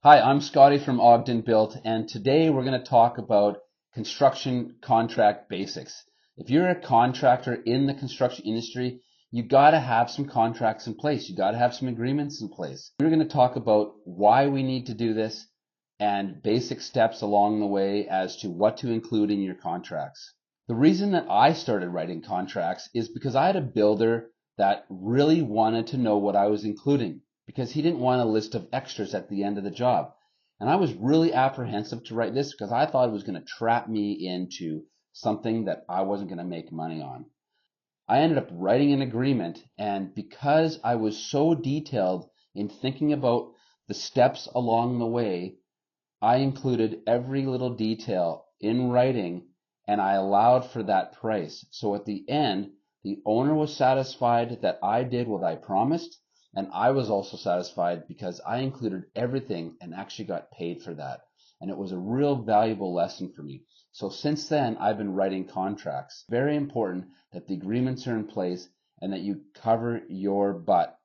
Hi, I'm Scotty from Ogden Built, and today we're going to talk about construction contract basics. If you're a contractor in the construction industry, you got to have some contracts in place. You got to have some agreements in place. We're going to talk about why we need to do this and basic steps along the way as to what to include in your contracts. The reason that I started writing contracts is because I had a builder that really wanted to know what I was including, because he didn't want a list of extras at the end of the job. And I was really apprehensive to write this because I thought it was going to trap me into something that I wasn't going to make money on. I ended up writing an agreement, and because I was so detailed in thinking about the steps along the way, I included every little detail in writing, and I allowed for that price. So at the end, the owner was satisfied that I did what I promised, and I was also satisfied because I included everything and actually got paid for that. And it was a real valuable lesson for me. So since then, I've been writing contracts. Very important that the agreements are in place and that you cover your butt.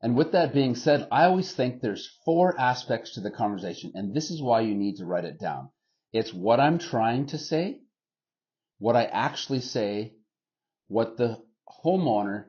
And with that being said, I always think there's 4 aspects to the conversation, and this is why you need to write it down. It's what I'm trying to say, what I actually say, what the homeowner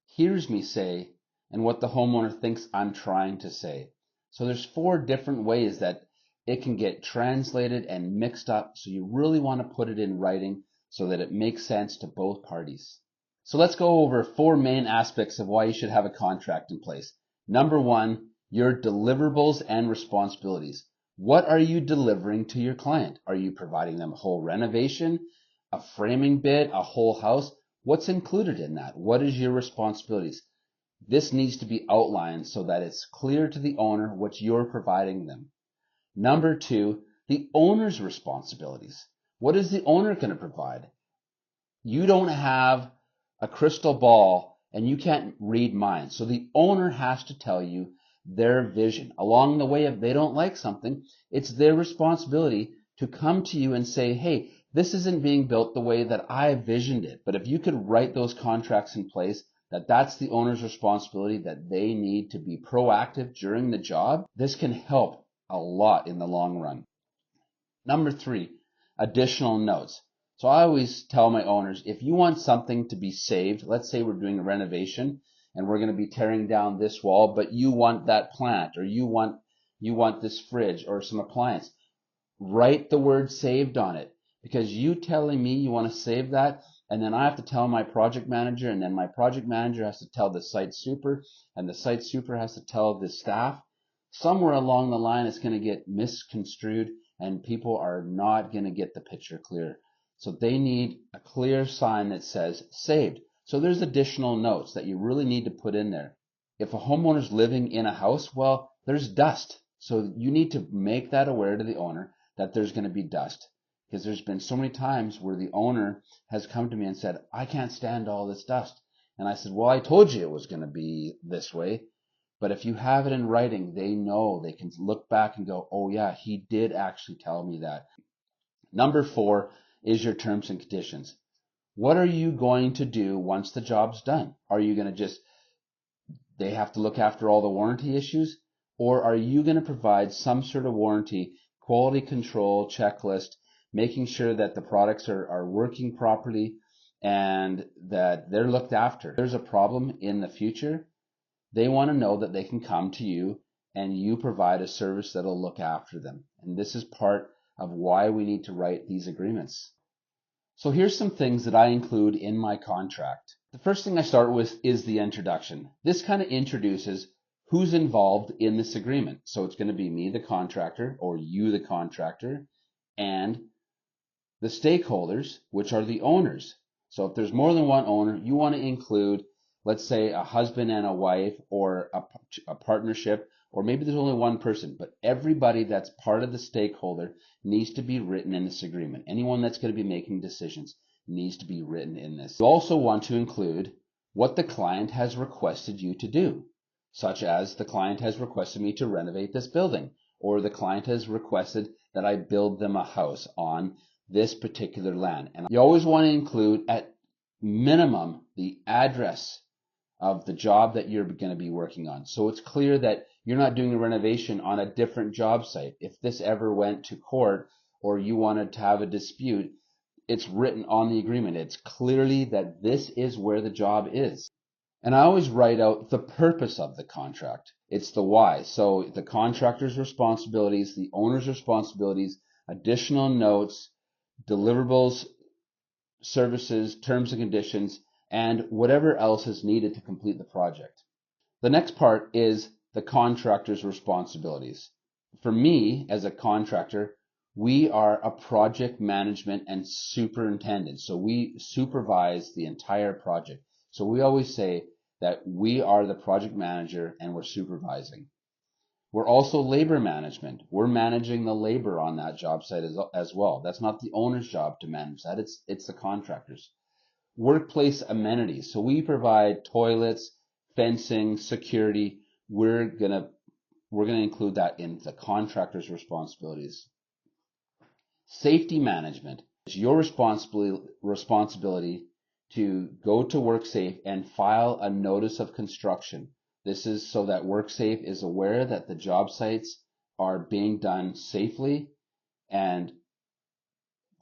hears me say, and what the homeowner thinks I'm trying to say. So there's 4 different ways that it can get translated and mixed up, so you really want to put it in writing so that it makes sense to both parties. So let's go over 4 main aspects of why you should have a contract in place. Number 1, your deliverables and responsibilities. What are you delivering to your client? Are you providing them a whole renovation, a framing bid, a whole house? What's included in that? What is your responsibilities? This needs to be outlined so that it's clear to the owner what you're providing them. Number 2, the owner's responsibilities. What is the owner going to provide? You don't have a crystal ball and you can't read minds. So the owner has to tell you their vision. Along the way, if they don't like something, it's their responsibility to come to you and say, hey, this isn't being built the way that I visioned it. But if you could write those contracts in place, that's the owner's responsibility, that they need to be proactive during the job, this can help a lot in the long run. Number 3, additional notes. So I always tell my owners, if you want something to be saved, let's say we're doing a renovation and we're going to be tearing down this wall, but you want that plant, or you want this fridge or some appliance, write the word saved on it, because you telling me you want to save that, and then I have to tell my project manager, and then my project manager has to tell the site super, and the site super has to tell the staff. Somewhere along the line it's going to get misconstrued and people are not going to get the picture clear. So they need a clear sign that says saved. So there's additional notes that you really need to put in there. If a homeowner's living in a house, well, there's dust. So you need to make that aware to the owner that there's going to be dust. Because there's been so many times where the owner has come to me and said, I can't stand all this dust. And I said, well, I told you it was going to be this way. But if you have it in writing, they know, they can look back and go, oh yeah, he did actually tell me that. Number 4 is your terms and conditions. What are you going to do once the job's done? Are you going to they have to look after all the warranty issues? Or are you going to provide some sort of warranty, quality control checklist, making sure that the products are working properly and that they're looked after? If there's a problem in the future, they want to know that they can come to you and you provide a service that'll look after them. And this is part of why we need to write these agreements. So here's some things that I include in my contract. The first thing I start with is the introduction. This kind of introduces who's involved in this agreement. So it's going to be me, the contractor, or you, the contractor, and the stakeholders, which are the owners. So if there's more than one owner, you want to include, let's say, a husband and a wife, or a partnership, or maybe there's only one person, but everybody that's part of the stakeholder needs to be written in this agreement. Anyone that's going to be making decisions needs to be written in this. You also want to include what the client has requested you to do, such as the client has requested me to renovate this building, or the client has requested that I build them a house on this particular land. And you always want to include at minimum the address of the job that you're going to be working on. So it's clear that You're not doing a renovation on a different job site. If this ever went to court or you wanted to have a dispute, it's written on the agreement. It's clearly that this is where the job is. And I always write out the purpose of the contract. It's the why. So the contractor's responsibilities, the owner's responsibilities, additional notes, deliverables, services, terms and conditions, and whatever else is needed to complete the project. The next part is the contractor's responsibilities. For me, as a contractor, we are a project management and superintendent. So we supervise the entire project. So we always say that we are the project manager and we're supervising. We're also labor management. We're managing the labor on that job site as well. That's not the owner's job to manage that. It's the contractor's. Workplace amenities. So we provide toilets, fencing, security. We're gonna include that in the contractor's responsibilities. Safety management. It's your responsibility to go to WorkSafe and file a notice of construction. This is so that WorkSafe is aware that the job sites are being done safely and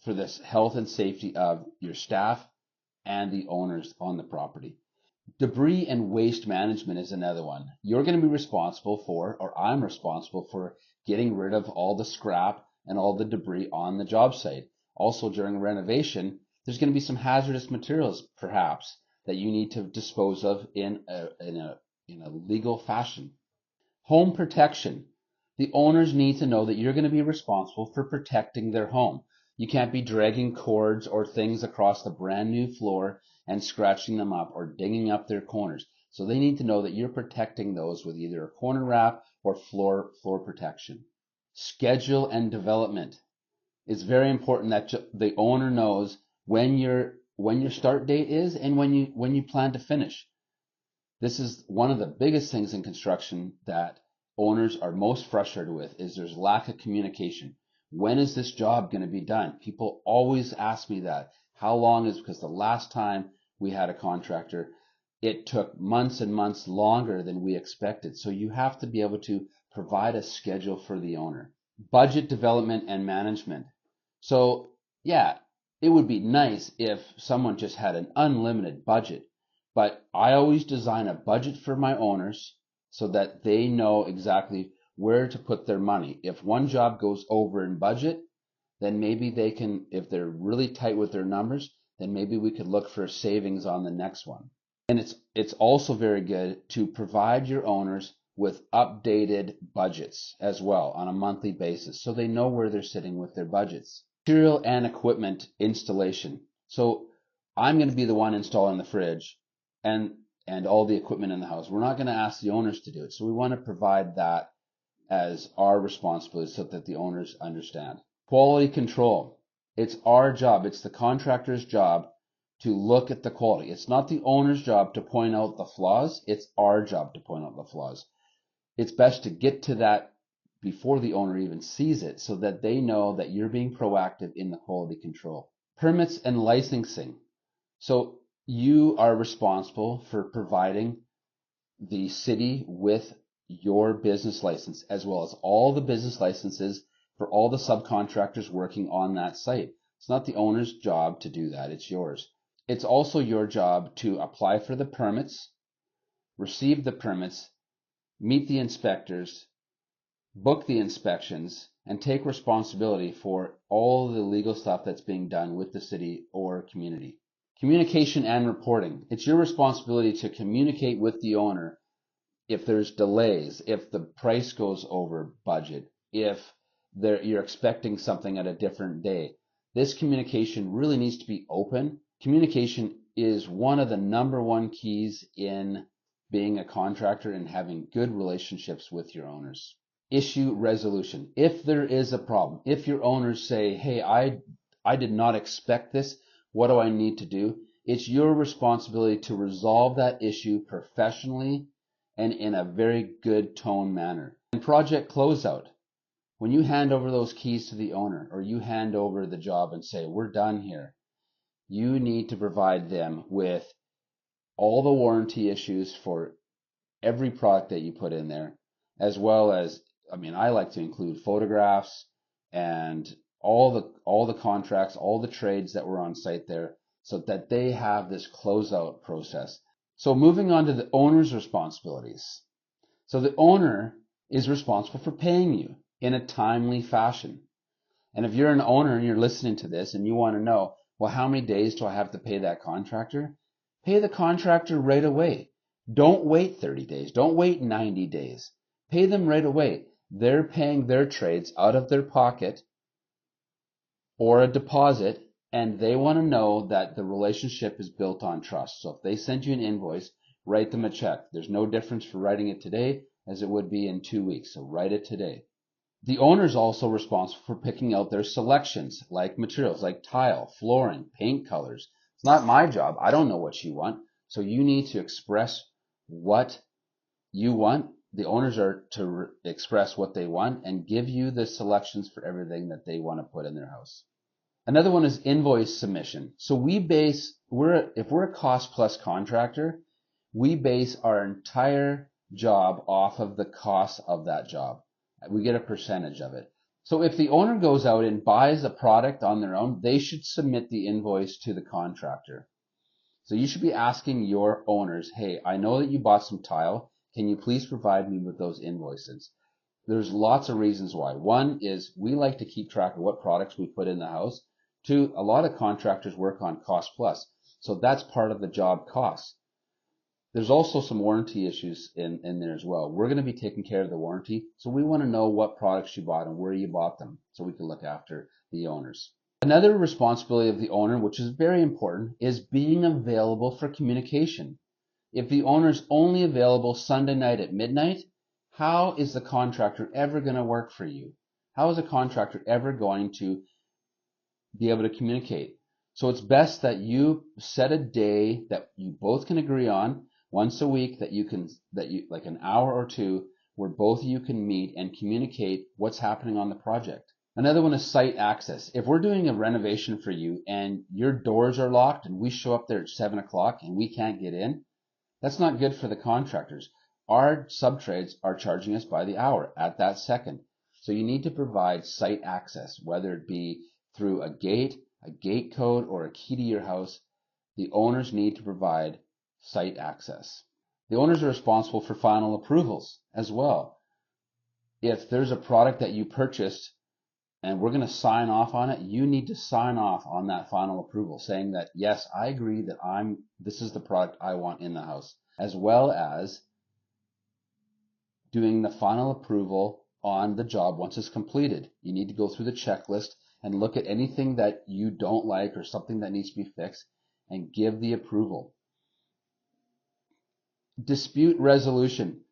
for the health and safety of your staff and the owners on the property. Debris and waste management is another one. You're going to be responsible for, or I'm responsible for, getting rid of all the scrap and all the debris on the job site. Also, during renovation, there's going to be some hazardous materials, perhaps, that you need to dispose of in a legal fashion. Home protection. The owners need to know that you're going to be responsible for protecting their home. You can't be dragging cords or things across the brand new floor and scratching them up or dinging up their corners. So they need to know that you're protecting those with either a corner wrap or floor protection. Schedule and development. It's very important that the owner knows when your start date is and when you plan to finish. This is one of the biggest things in construction that owners are most frustrated with, is there's lack of communication. When is this job going to be done? People always ask me that. How long is, because the last time we had a contractor, it took months and months longer than we expected. So you have to be able to provide a schedule for the owner. Budget development and management. So yeah, it would be nice if someone just had an unlimited budget, but I always design a budget for my owners so that they know exactly where to put their money. If one job goes over in budget, then maybe they can, if they're really tight with their numbers, then maybe we could look for savings on the next one. And it's also very good to provide your owners with updated budgets as well on a monthly basis so they know where they're sitting with their budgets. Material and equipment installation. So I'm going to be the one installing the fridge and all the equipment in the house. We're not going to ask the owners to do it. So we want to provide that as our responsibility so that the owners understand. Quality control. It's our job. It's the contractor's job to look at the quality. It's not the owner's job to point out the flaws. It's our job to point out the flaws. It's best to get to that before the owner even sees it so that they know that you're being proactive in the quality control. Permits and licensing. So you are responsible for providing the city with your business license, as well as all the business licenses for all the subcontractors working on that site. It's not the owner's job to do that, it's yours. It's also your job to apply for the permits, receive the permits, meet the inspectors, book the inspections, and take responsibility for all the legal stuff that's being done with the city or community. Communication and reporting. It's your responsibility to communicate with the owner if there's delays, if the price goes over budget, if you're expecting something at a different day. This communication really needs to be open. Communication is one of the number one keys in being a contractor and having good relationships with your owners. Issue resolution. If there is a problem, if your owners say, hey, I did not expect this, what do I need to do? It's your responsibility to resolve that issue professionally and in a very good tone manner. And project closeout. When you hand over those keys to the owner or you hand over the job and say, we're done here, you need to provide them with all the warranty issues for every product that you put in there, as well as, I mean, I like to include photographs and all the contracts, all the trades that were on site there, so that they have this closeout process. So moving on to the owner's responsibilities. So the owner is responsible for paying you in a timely fashion. And if you're an owner and you're listening to this and you want to know, well, how many days do I have to pay that contractor? Pay the contractor right away. Don't wait 30 days. Don't wait 90 days. Pay them right away. They're paying their trades out of their pocket or a deposit, and they want to know that the relationship is built on trust. So if they send you an invoice, write them a check. There's no difference for writing it today as it would be in 2 weeks. So write it today. The owner is also responsible for picking out their selections, like materials, like tile, flooring, paint colors. It's not my job. I don't know what you want. So you need to express what you want. The owners are to express what they want and give you the selections for everything that they want to put in their house. Another one is invoice submission. So if we're a cost plus contractor, we base our entire job off of the cost of that job. We get a percentage of it. So if the owner goes out and buys a product on their own, they should submit the invoice to the contractor. So you should be asking your owners, hey, I know that you bought some tile. Can you please provide me with those invoices? There's lots of reasons why. One is we like to keep track of what products we put in the house. Two, a lot of contractors work on cost plus. So that's part of the job cost. There's also some warranty issues in there as well. We're going to be taking care of the warranty. So we want to know what products you bought and where you bought them so we can look after the owners. Another responsibility of the owner, which is very important, is being available for communication. If the owner is only available Sunday night at midnight, how is the contractor ever going to work for you? How is a contractor ever going to be able to communicate? So it's best that you set a day that you both can agree on once a week, that you like an hour or two where both of you can meet and communicate what's happening on the project. Another one is site access. If we're doing a renovation for you and your doors are locked and we show up there at 7 o'clock and we can't get in, that's not good for the contractors. Our subtrades are charging us by the hour at that second. So you need to provide site access, whether it be through a gate code, or a key to your house. The owners need to provide site access. The owners are responsible for final approvals as well. If there's a product that you purchased and we're going to sign off on it, you need to sign off on that final approval saying that, yes, I agree that this is the product I want in the house, as well as doing the final approval on the job once it's completed. You need to go through the checklist and look at anything that you don't like or something that needs to be fixed and give the approval. Dispute resolution.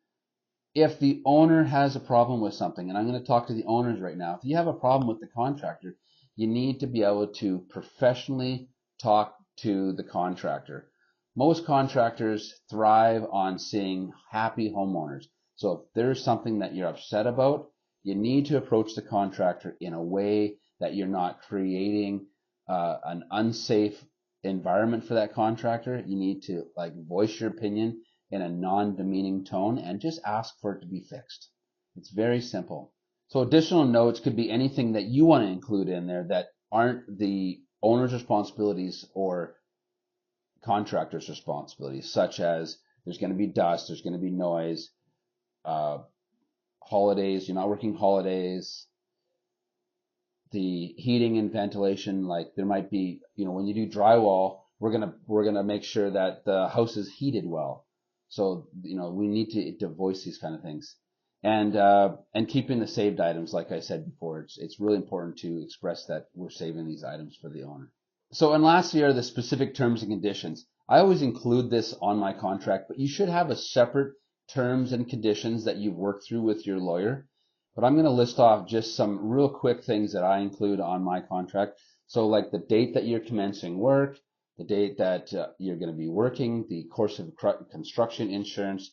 If the owner has a problem with something, and I'm going to talk to the owners right now, if you have a problem with the contractor, you need to be able to professionally talk to the contractor. Most contractors thrive on seeing happy homeowners. So if there's something that you're upset about, you need to approach the contractor in a way that you're not creating an unsafe environment for that contractor. You need to voice your opinion in a non-demeaning tone and just ask for it to be fixed. It's very simple. So additional notes could be anything that you want to include in there that aren't the owner's responsibilities or contractor's responsibilities, such as there's going to be dust, there's going to be noise, holidays, you're not working holidays, the heating and ventilation, like there might be, when you do drywall, we're gonna make sure that the house is heated well. So, we need to voice these kind of things. And keeping the saved items, like I said before, it's really important to express that we're saving these items for the owner. So, and lastly are the specific terms and conditions. I always include this on my contract, but you should have a separate terms and conditions that you've worked through with your lawyer. But I'm going to list off just some real quick things that I include on my contract. So like the date that you're commencing work, the date that you're going to be working, the course of construction insurance,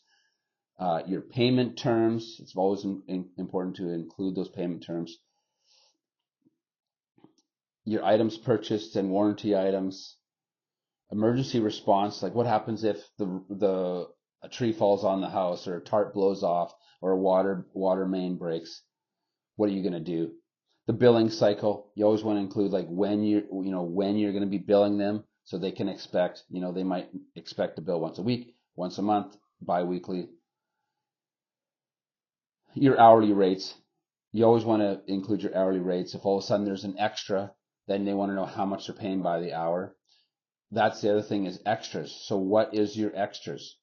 your payment terms. It's always important to include those payment terms. Your items purchased and warranty items. Emergency response, like what happens if a tree falls on the house or a tarp blows off. or a water main breaks, what are you going to do? The billing cycle, you always want to include like when you're going to be billing them, so they can expect, they might expect to bill once a week, once a month, bi-weekly. Your hourly rates, you always want to include your hourly rates. If all of a sudden there's an extra, then they want to know how much they're paying by the hour. That's the other thing, is extras. So what is your extras?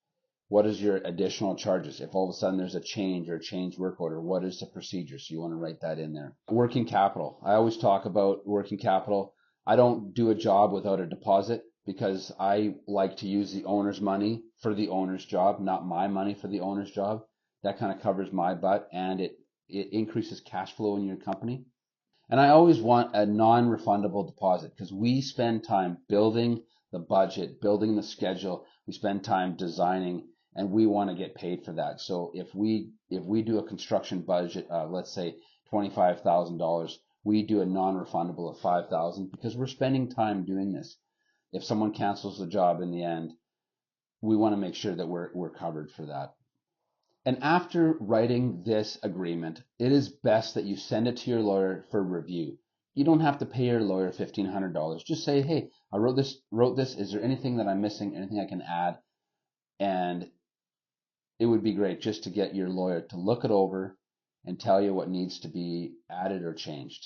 What is your additional charges? If all of a sudden there's a change or a change work order, what is the procedure? So you want to write that in there. Working capital. I always talk about working capital. I don't do a job without a deposit, because I like to use the owner's money for the owner's job, not my money for the owner's job. That kind of covers my butt, and it increases cash flow in your company. And I always want a non-refundable deposit, because we spend time building the budget, building the schedule. We spend time designing, and we want to get paid for that. So if we do a construction budget, let's say $25,000, we do a non-refundable of $5,000, because we're spending time doing this. If someone cancels the job in the end, we want to make sure that we're covered for that. And after writing this agreement, it is best that you send it to your lawyer for review. You don't have to pay your lawyer $1,500. Just say, hey, I wrote this. Is there anything that I'm missing? Anything I can add? And it would be great just to get your lawyer to look it over and tell you what needs to be added or changed.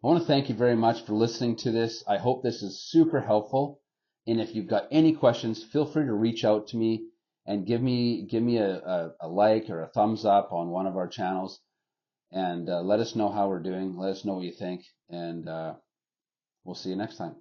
I want to thank you very much for listening to this. I hope this is super helpful. And if you've got any questions, feel free to reach out to me and give me a like or a thumbs up on one of our channels, and let us know how we're doing. Let us know what you think, and we'll see you next time.